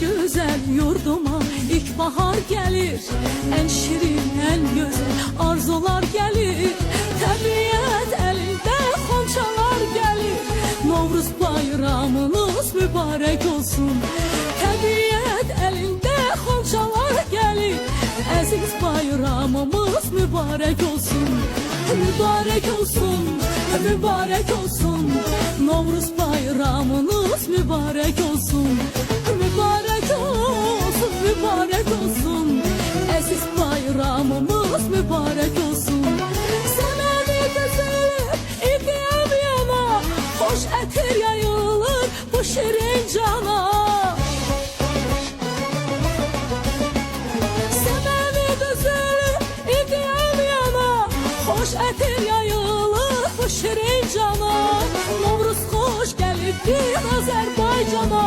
güzel yurduma ilkbahar gelir. En şirin, en güzel arzular gelir. Təbiət elinde xonçalar gelir. Novruz bayramınız mübarek olsun. Təbiət elinde xonçalar gelir. Əziz bayramımız mübarek olsun. Mübarek olsun, mübarek olsun. Novruz bayramınız mübarek olsun. Mübarek olsun, mübarek olsun. Əziz bayramımız mübarek olsun. Səməvi gözəlir, idiyam yana. Xoş ətir yayılır bu şirin cana. Səməvi gözəlir, idiyam yana. Xoş ətir yayılır bu şirin cana. Novruz xoş gəlibdir Azərbaycana.